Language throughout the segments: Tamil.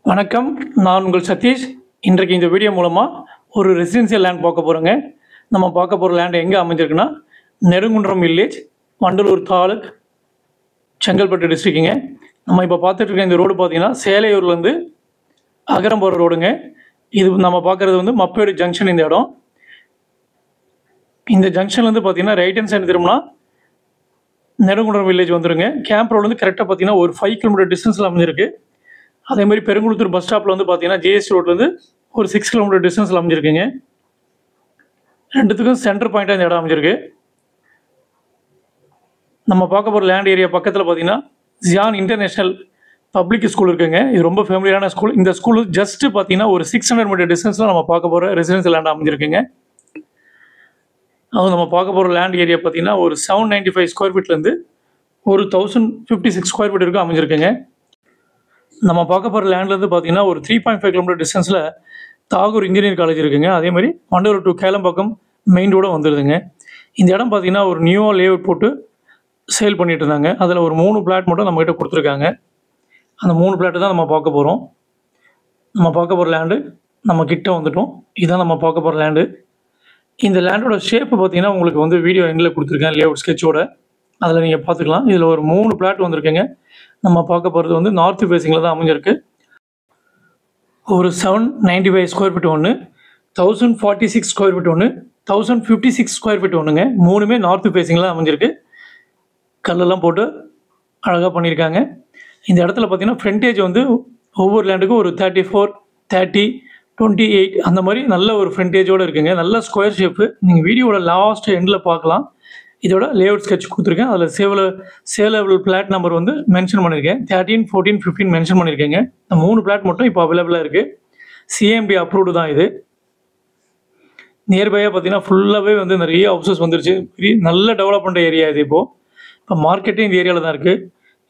வணக்கம். நான் உங்கள் சதீஷ். இன்றைக்கு இந்த வீடியோ மூலமாக ஒரு ரெசிடென்சியல் லேண்ட் பார்க்க போகிறோங்க. நம்ம பார்க்க போகிற லேண்ட் எங்கே அமைஞ்சிருக்குன்னா, நெடுங்குன்றம் வில்லேஜ், வண்டலூர் தாலுக், செங்கல்பட்டு டிஸ்ட்ரிக்ட்டுங்க. நம்ம இப்போ பார்த்துட்டு இருக்க இந்த ரோடு பார்த்தீங்கன்னா, சேலையூர்லேருந்து அகரம் போகிற ரோடுங்க. இது நம்ம பார்க்குறது வந்து மப்பேடு ஜங்ஷன். இந்த இடம் இந்த ஜங்ஷன்லேருந்து பார்த்தீங்கன்னா ரைட் ஹேண்ட் சைடு திரும்பினா நெடுங்குன்றம் வில்லேஜ் வந்துடுங்க. கேம்ப் ரோட்லேருந்து கரெக்டாக பார்த்தீங்கன்னா ஒரு 5 கிலோமீட்டர் டிஸ்டன்ஸில் அமைஞ்சிருக்கு. அதேமாதிரி பெருங்குளத்தூர் பஸ் ஸ்டாப்பில் வந்து பார்த்தீங்கன்னா ஜிஎஸ்டி ரோட்லேருந்து ஒரு 6 கிலோமீட்டர் டிஸ்டன்ஸில் அமைஞ்சிருக்குங்க. ரெண்டுத்துக்கும் சென்டர் பாயிண்ட்டாக இந்த இடம் அமைஞ்சிருக்கு. நம்ம பார்க்க போகிற லேண்ட் ஏரியா பக்கத்தில் பார்த்தீங்கன்னா ஜியான் இன்டர்நேஷ்னல் பப்ளிக் ஸ்கூல் இருக்குங்க. இது ரொம்ப ஃபேமிலியான ஸ்கூல். இந்த ஸ்கூல் ஜஸ்ட்டு பார்த்தீங்கன்னா ஒரு 600 மீட்டர் டிஸ்டன்ஸில் நம்ம பார்க்க போகிற ரெசிடென்சியல் லேண்ட் அமைஞ்சிருக்குங்க. அதுவும் நம்ம பார்க்க போகிற லேண்ட் ஏரியா பார்த்தீங்கன்னா ஒரு 795 ஸ்கொயர் ஃபீட்லேருந்து ஒரு 1056 ஸ்கொயர் ஃபீட் வரைக்கும் அமைஞ்சிருக்குங்க. நம்ம பார்க்க போகிற லேண்ட்லேருந்து பார்த்தீங்கன்னா ஒரு 3.5 கிலோமீட்டர் டிஸ்டன்ஸில் தாகூர் இன்ஜினியரிங் காலேஜ் இருக்குங்க. அதே மாதிரி Vandalur to Kelambakkam main road வந்துடுதுங்க. இந்த இடம் பார்த்தீங்கன்னா ஒரு நியூவாக லேஅவுட் போட்டு சேல் பண்ணிட்டு இருந்தாங்க. அதில் ஒரு 3 பிளாட் மட்டும் நம்மகிட்ட கொடுத்துருக்காங்க. அந்த 3 பிளாட்டு தான் நம்ம பார்க்க போகிறோம். நம்ம பார்க்க போகிற லேண்டு நம்ம கிட்ட வந்துட்டோம். இதுதான் நம்ம பார்க்க போகிற லேண்டு. இந்த லேண்டோட ஷேப்பு பார்த்தீங்கன்னா உங்களுக்கு வந்து வீடியோ எண்டில் கொடுத்துருக்கேன், லேஅவுட் ஸ்கெட்சோட. அதில் நீங்கள் பார்த்துக்கலாம். இதில் ஒரு 3 பிளாட் வந்திருக்குங்க. நம்ம பார்க்க போகிறது வந்து நார்த் ஃபேஸிங்கில் தான் அமைஞ்சிருக்கு. ஒரு 795 ஸ்கொயர் ஃபீட் ஒன்று, 1046 ஸ்கொயர் ஃபீட் ஒன்று, 1056 ஸ்கொயர் ஃபீட் ஒன்றுங்க. மூணுமே நார்த் ஃபேஸிங்கில் அமைஞ்சிருக்கு. கல்லெல்லாம் போட்டு அழகாக பண்ணியிருக்காங்க. இந்த இடத்துல பார்த்தீங்கன்னா ஃப்ரண்டேஜ் வந்து ஒவ்வொரு லேண்டுக்கும் ஒரு 34, 30, 28 அந்த மாதிரி நல்ல ஒரு ஃப்ரண்டேஜோடு இருக்குங்க. நல்ல ஸ்கொயர் ஷேப்பு. நீங்கள் வீடியோட லாஸ்ட் எண்டில் பார்க்கலாம். இதோட லேஅவுட் ஸ்கெட்ச் கொடுத்துருக்கேன். அதில் சேலபிள் பிளாட் நம்பர் வந்து மென்ஷன் பண்ணியிருக்கேன். 13, 14, 15 மென்ஷன் பண்ணியிருக்கேங்க. இந்த 3 பிளாட் மட்டும் இப்போ அவைலபிளாக இருக்குது. சிஎம்டி அப்ரூவ்டு தான் இது. நியர்பையாக பார்த்தீங்கன்னா ஃபுல்லாகவே வந்து நிறைய ஹவுசஸ் வந்துருச்சு. நல்ல டெவலப்மெண்ட் ஏரியா இது. இப்போ மார்க்கெட்டே இந்த ஏரியாவில் தான் இருக்குது.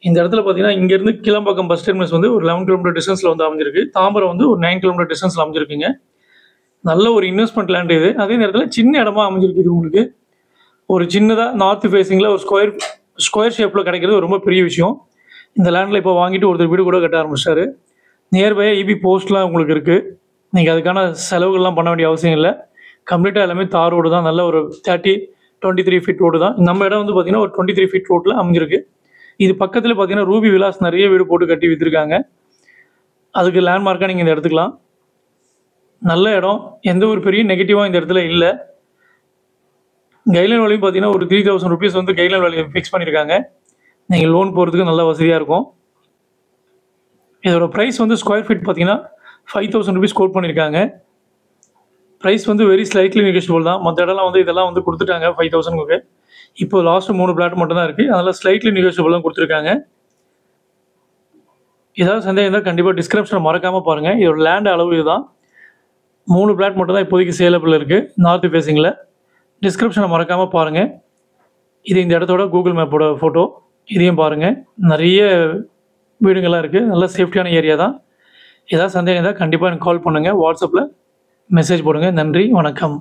இந்த இடத்துல பார்த்தீங்கன்னா இங்கேருந்து கிளம்பாக்கம் பஸ் டெர்மினஸ் வந்து ஒரு 11 கிலோமீட்டர் டிஸ்டன்ஸில் வந்து அமைஞ்சிருக்கு. தாம்பரம் வந்து ஒரு 9 கிலோமீட்டர் டிஸ்டன்ஸில் அமைஞ்சிருக்குங்க. நல்ல ஒரு இன்வெஸ்ட்மெண்ட் லேண்ட் இது. அதே நேரத்தில் சின்ன இடமா அமைஞ்சிருக்கு. இது உங்களுக்கு ஒரு சின்னதாக நார்த் ஃபேஸிங்கில் ஒரு ஸ்கொயர் ஷேப்பில் கிடைக்கிறது ரொம்ப பெரிய விஷயம். இந்த லேண்டில் இப்போ வாங்கிட்டு ஒருத்தர் வீடு கூட கட்ட ஆரம்பிச்சிட்டாரு. நியர்பையாக இபி போஸ்ட்லாம் உங்களுக்கு இருக்குது. நீங்கள் அதுக்கான செலவுகள்லாம் பண்ண வேண்டிய அவசியம் இல்லை. கம்ப்ளீட்டாக எல்லாமே தார் ரோடு தான். நல்ல ஒரு 23 ஃபீட் ரோடு தான். நம்ம இடம் வந்து பார்த்திங்கன்னா ஒரு 23 ஃபீட் ரோட்டில் அமைஞ்சிருக்கு. இது பக்கத்தில் பார்த்தீங்கன்னா ரூபி விலாஸ் நிறைய வீடு போட்டு கட்டி விற்றுருக்காங்க. அதுக்கு லேண்ட்மார்க்காக நீங்கள் இந்த எடுத்துக்கலாம். நல்ல இடம். எந்த ஒரு பெரிய நெகட்டிவாக இந்த இடத்துல இல்லை. கைட்லைன் வேலையும் பார்த்தீங்கன்னா ஒரு 3000 rupees வந்து கைட்லைன் வேலையை ஃபிக்ஸ் பண்ணியிருக்காங்க. நீங்கள் லோன் போகிறதுக்கு நல்ல வசதியாக இருக்கும். இதோட ப்ரைஸ் வந்து ஸ்கொயர் ஃபீட் பார்த்தீங்கன்னா 5000 rupees கோட் பண்ணியிருக்காங்க. ப்ரைஸ் வந்து வெரி ஸ்லைட்லி நெகோஷியபிள் தான். மற்ற இடம்லாம் வந்து இதெல்லாம் வந்து கொடுத்துட்டாங்க 5000க்கு. இப்போ லாஸ்ட்டு 3 பிளாட் மட்டும் தான் இருக்குது. அதனால் ஸ்லைட்லி நெகோஷியபிள் தான் கொடுத்துருக்காங்க. ஏதாவது சந்தேகம் இருந்தால் கண்டிப்பாக டிஸ்கிரிப்ஷனை மறக்காமல் பாருங்கள். இதோட லேண்ட் அளவு இதுதான். 3 பிளாட் மட்டும் தான் இப்போதைக்கு சேலபிள் இருக்குது நார்த் ஃபேஸிங்கில். டிஸ்கிரிப்ஷனை மறக்காமல் பாருங்கள். இது இந்த இடத்தோட கூகுள் மேப்போட ஃபோட்டோ. இதையும் பாருங்கள். நிறைய வீடுங்கள்லாம் இருக்குது. நல்ல சேஃப்டியான ஏரியா தான். ஏதாவது சந்தேகம் இருந்தால் கண்டிப்பாக எனக்கு கால் பண்ணுங்கள். வாட்ஸ்அப்பில் மெசேஜ் போடுங்க. நன்றி, வணக்கம்.